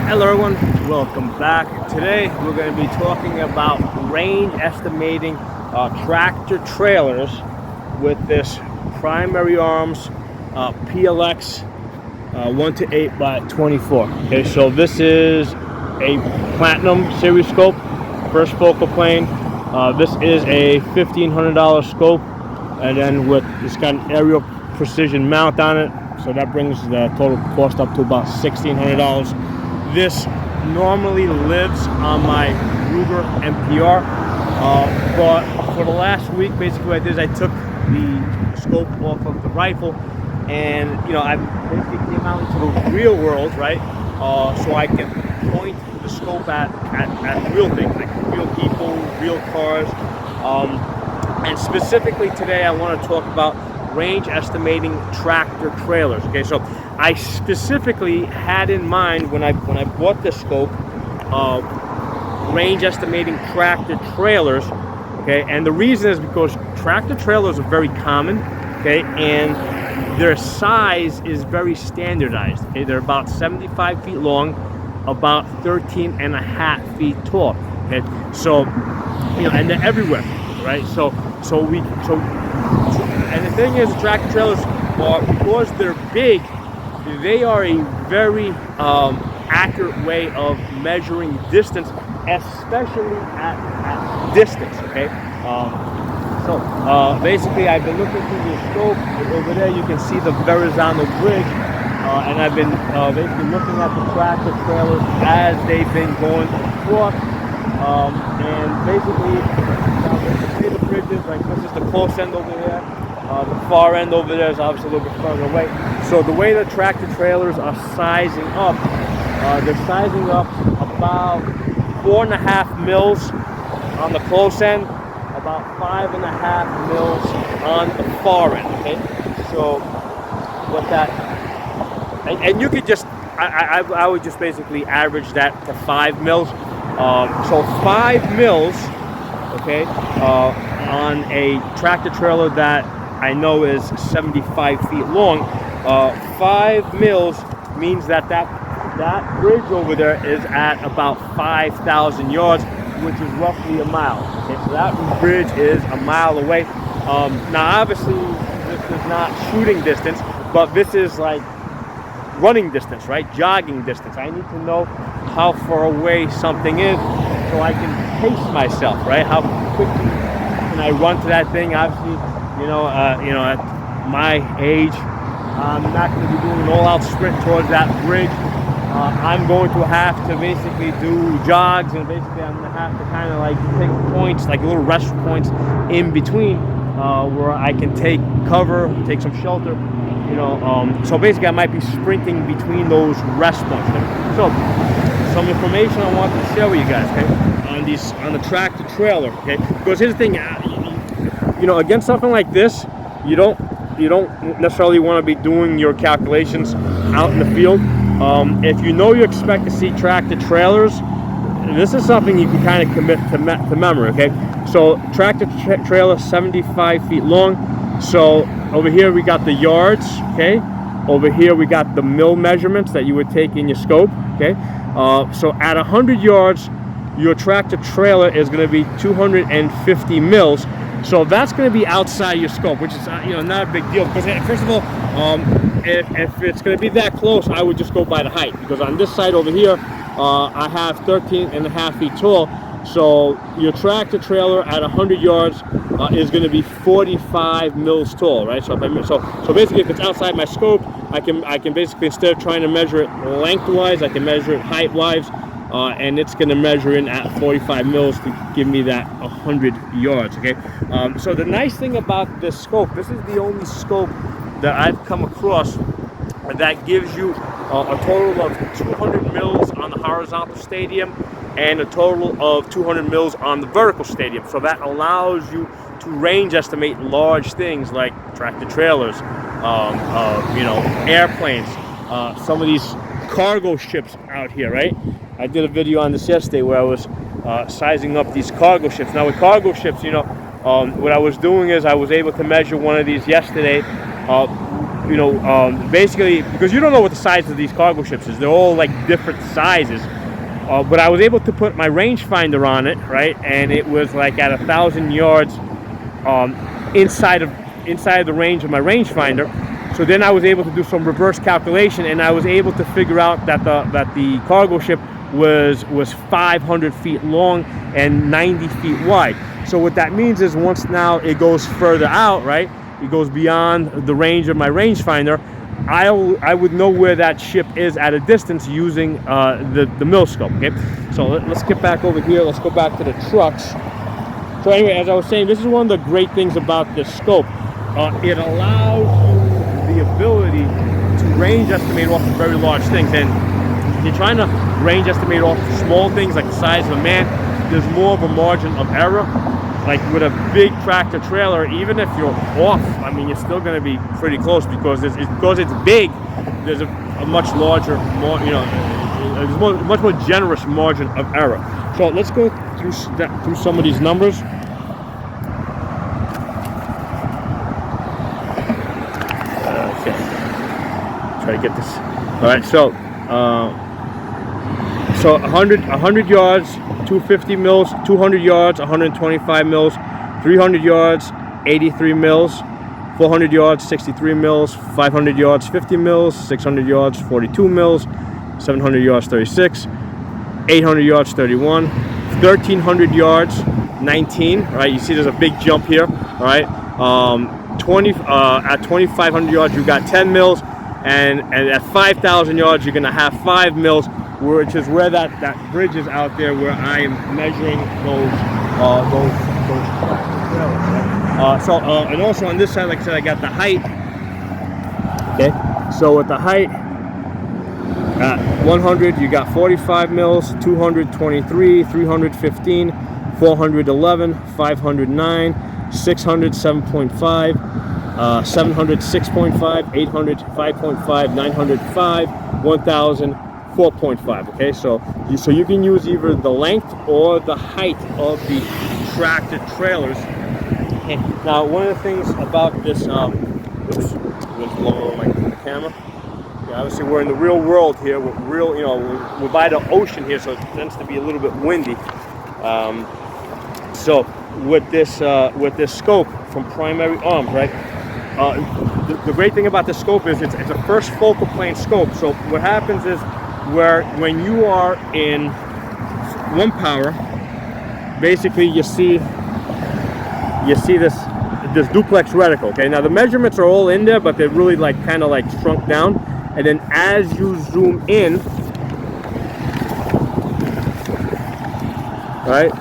Hello everyone, welcome back. Today we're going to be talking about range estimating tractor trailers with this primary arms PLX 1-8x24. Okay, so this is a Platinum series scope, first focal plane. This is a $1,500 scope, and then it's got an aerial precision mount on it, so that brings the total cost up to about $1,600. This normally lives on my Ruger MPR, but for the last week, basically what I did is I took the scope off of the rifle, and I basically came out into the real world, right? So I can point the scope at real things, like real people, real cars, and specifically today I want to talk about range estimating tractor trailers. Okay, so I specifically had in mind when I bought this scope, range estimating tractor trailers. Okay, and the reason is because tractor trailers are very common. Okay, and their size is very standardized. Okay, they're about 75 feet long, about 13.5 feet tall. Okay, so and they're everywhere, right? And the thing is, tractor trailers are, because they're big, they are a very accurate way of measuring distance, especially at distance. Okay, basically, I've been looking through the scope over there. You can see the horizontal bridge, and I've been basically looking at the tractor trailers as they've been going across, and basically, the bridges, like this is the close end over there. The far end over there is obviously a little bit further away. So the way the tractor trailers are sizing up, they're sizing up about 4.5 mils on the close end, about 5.5 mils on the far end. Okay, so what that, and you could just, I would just basically average that to 5 mils. So 5 mils, okay, on a tractor trailer that I know is 75 feet long. 5 mils means that bridge over there is at about 5,000 yards, which is roughly a mile. Okay, so that bridge is a mile away. Now, obviously, this is not shooting distance, but this is like running distance, right? Jogging distance. I need to know how far away something is so I can pace myself, right? How quickly can I run to that thing? Obviously, at my age, I'm not going to be doing an all-out sprint towards that bridge. I'm going to have to basically do jogs, and basically I'm going to have to kind of like take points, like little rest points in between, where I can take cover, take some shelter, so basically I might be sprinting between those rest points. Okay? So some information I wanted to share with you guys, okay, on the tractor trailer, okay, because here's the thing, against something like this, you don't necessarily want to be doing your calculations out in the field. If you expect to see tractor trailers, this is something you can kind of commit to memory. Okay, so tractor trailer 75 feet long. So over here we got the yards. Okay, over here we got the mil measurements that you would take in your scope. Okay, so at 100 yards, your tractor trailer is going to be 250 mils. So that's going to be outside your scope, which is not a big deal, because first of all, if it's going to be that close, I would just go by the height, because on this side over here, I have 13.5 feet tall. So your tractor trailer at 100 yards is going to be 45 mils tall, right? So basically, if it's outside my scope, I can basically, instead of trying to measure it lengthwise, I can measure it height-wise. And it's going to measure in at 45 mils to give me that 100 yards. Okay, so the nice thing about this scope, this is the only scope that I've come across that gives you a total of 200 mils on the horizontal stadium and a total of 200 mils on the vertical stadium. So that allows you to range estimate large things like tractor trailers, airplanes, some of these cargo ships out here, right? I did a video on this yesterday where I was sizing up these cargo ships. Now with cargo ships, what I was doing is I was able to measure one of these yesterday basically, because you don't know what the size of these cargo ships is. They're all like different sizes. But I was able to put my rangefinder on it, right? And it was like at 1,000 yards inside the range of my rangefinder. So then I was able to do some reverse calculation, and I was able to figure out that the cargo ship was 500 feet long and 90 feet wide. So what that means is once now it goes further out, right? It goes beyond the range of my rangefinder. I would know where that ship is at a distance using the mill scope. Okay, so let's get back over here. Let's go back to the trucks. So anyway, as I was saying, this is one of the great things about this scope. It allows you the ability to range estimate off of very large things, and if you're trying to range estimate off small things like the size of a man, there's more of a margin of error. Like with a big tractor trailer, even if you're off, I mean, you're still going to be pretty close because it's big. There's a much larger, much more generous margin of error. So let's go through some of these numbers. Okay, try to get this. All right, so 100 yards. 250 mils, 200 yards, 125 mils, 300 yards, 83 mils, 400 yards, 63 mils, 500 yards, 50 mils, 600 yards, 42 mils, 700 yards, 36, 800 yards, 31, 1300 yards, 19. Right, you see there's a big jump here. All right, at 2500 yards you got 10 mils, and at 5000 yards you're gonna have 5 mils. Which is where that bridge is out there, where I am measuring those and also on this side, like I said, I got the height. Okay, so with the height at 100, you got 45 mils, 223, 315, 411, 509, 600, 7.5, 700, 6.5, 800, 5.5, 900, 5, 1000. 4.5. Okay, so you can use either the length or the height of the tractor trailers. Now, one of the things about this, oops, went lower my camera. Yeah, obviously we're in the real world here. We're by the ocean here, so it tends to be a little bit windy. So with this scope from Primary Arms, right? The great thing about this scope is it's a first focal plane scope. So what happens is, when you are in 1 power, basically you see this duplex reticle. Okay, now the measurements are all in there, but they're really kind of shrunk down. And then as you zoom in, right,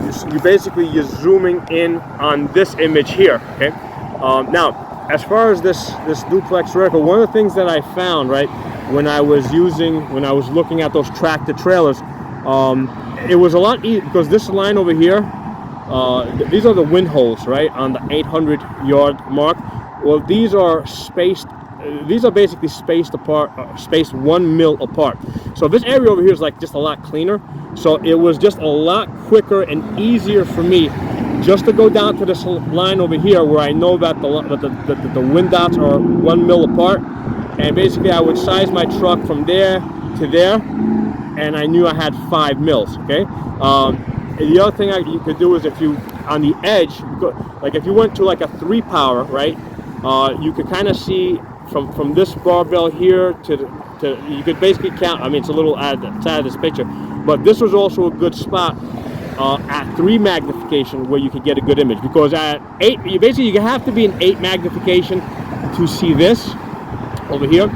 you're zooming in on this image here. Okay, now as far as this duplex reticle, one of the things that I found, right, when I was looking at those tractor trailers, it was a lot easier because this line over here, these are the wind holes, right, on the 800 yard mark. Well, these are spaced. These are basically spaced apart, spaced 1 mil apart. So this area over here is just a lot cleaner. So it was just a lot quicker and easier for me just to go down to this line over here where I know that the wind dots are 1 mil apart. And basically I would size my truck from there to there, and I knew I had 5 mils. Okay. The other thing you could do is, if you on the edge, like if you went to a 3 power, right, you could kind of see from this barbell here to you could basically count. I mean, it's a little out of this picture, but this was also a good spot at 3 magnification where you could get a good image, because at 8, you have to be in 8 magnification to see this over here.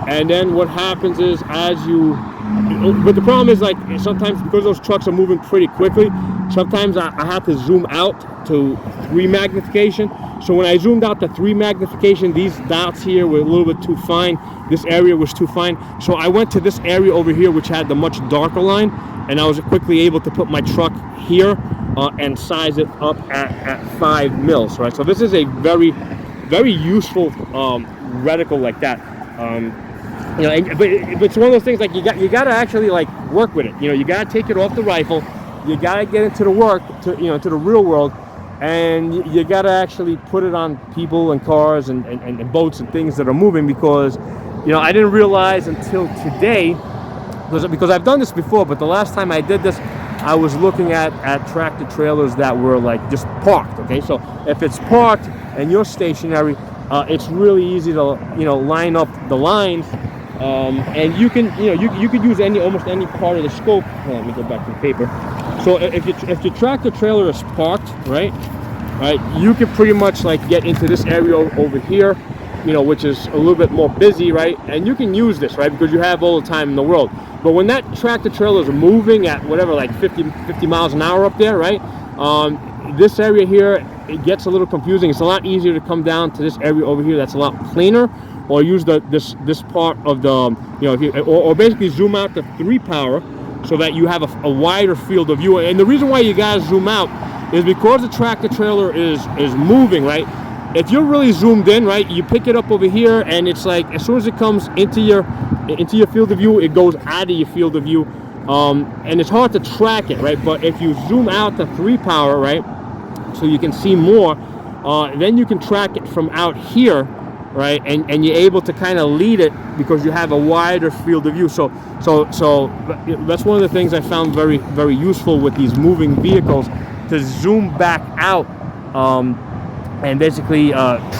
And then what happens is, but the problem is, sometimes because those trucks are moving pretty quickly, sometimes I have to zoom out to 3 magnification. So when I zoomed out to 3 magnification, these dots here were a little bit too fine. This area was too fine. So I went to this area over here, which had the much darker line, and I was quickly able to put my truck here and size it up at 5 mils, right? So this is a very, very useful reticle like that. But it's one of those things, you got to actually work with it. You got to take it off the rifle. You got to get into the work, to the real world, and you got to actually put it on people and cars and boats and things that are moving, because you know, I didn't realize until today, because I've done this before, but the last time I did this, I was looking at tractor trailers that were like just parked. Okay, so if it's parked and you're stationary, it's really easy to, you know, line up the lines, and you can, you know, you could use almost any part of the scope. Let me go back to the paper. So if your tractor trailer is parked, right, you can pretty much like get into this area over here, you know, which is a little bit more busy, right? And you can use this, right, because you have all the time in the world. But when that tractor trailer is moving at whatever, like 50 miles an hour up there, right, this area here, it gets a little confusing. It's a lot easier to come down to this area over here that's a lot cleaner, or use this part of the, you know, if you, or basically zoom out to 3 power, so that you have a wider field of view. And the reason why you guys zoom out is because the tractor trailer is moving, right? If you're really zoomed in, right, you pick it up over here, and it's like as soon as it comes into your field of view, it goes out of your field of view, and it's hard to track it, right? But if you zoom out to 3 power, right, so you can see more, then you can track it from out here, right, and you're able to kind of lead it because you have a wider field of view. So that's one of the things I found very, very useful with these moving vehicles, to zoom back out, and basically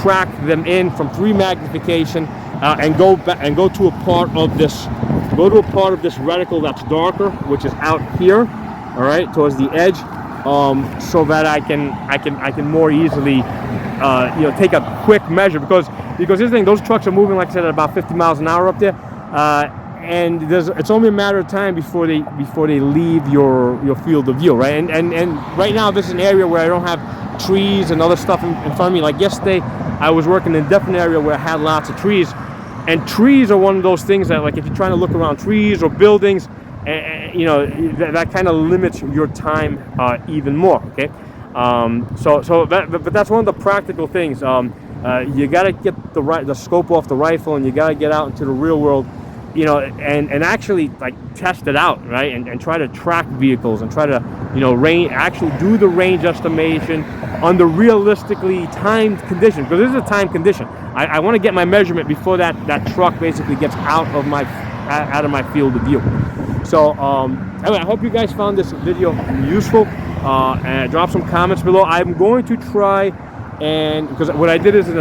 track them in from 3 magnification, and go back and go to a part of this reticle that's darker, which is out here, all right, towards the edge, so that I can more easily, you know, take a quick measure, because here's the thing, those trucks are moving, like I said, at about 50 miles an hour up there, and it's only a matter of time before they leave your field of view, right? And right now this is an area where I don't have trees and other stuff in front of me. Like yesterday, I was working in a different area where I had lots of trees, and trees are one of those things that, like, if you're trying to look around trees or buildings, you know, that kind of limits your time even more. Okay, but that's one of the practical things. You got to get the scope off the rifle, and you got to get out into the real world, you know, and actually like test it out, right, and try to track vehicles, and try to, you know, actually do the range estimation under realistically timed conditions, because this is a timed condition. I want to get my measurement before that truck basically gets out of my field of view. So anyway, I hope you guys found this video useful, and drop some comments below. I'm going to try, and because what I did is in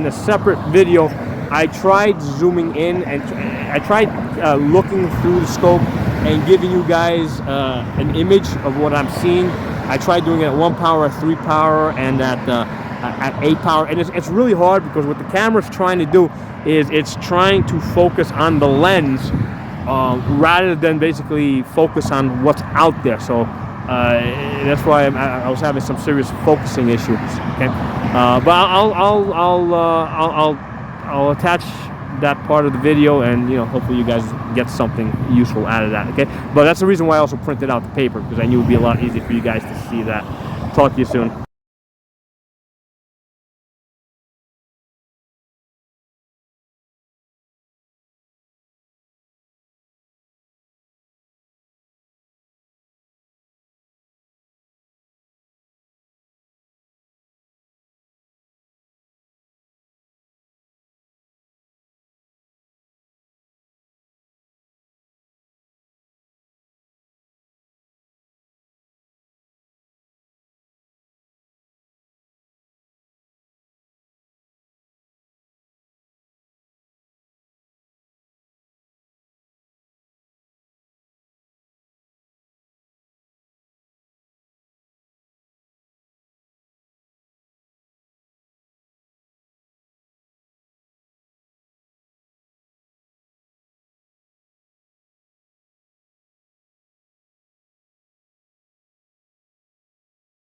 a separate video, I tried zooming in, and I tried looking through the scope and giving you guys an image of what I'm seeing. I tried doing it at 1 power, at 3 power, and at 8 power, and it's really hard, because what the camera's trying to do is it's trying to focus on the lens, rather than basically focus on what's out there. So that's why I was having some serious focusing issues. Okay, but I'll attach that part of the video, and, you know, hopefully you guys get something useful out of that. Okay, but that's the reason why I also printed out the paper, because I knew it would be a lot easier for you guys to see that. Talk to you soon.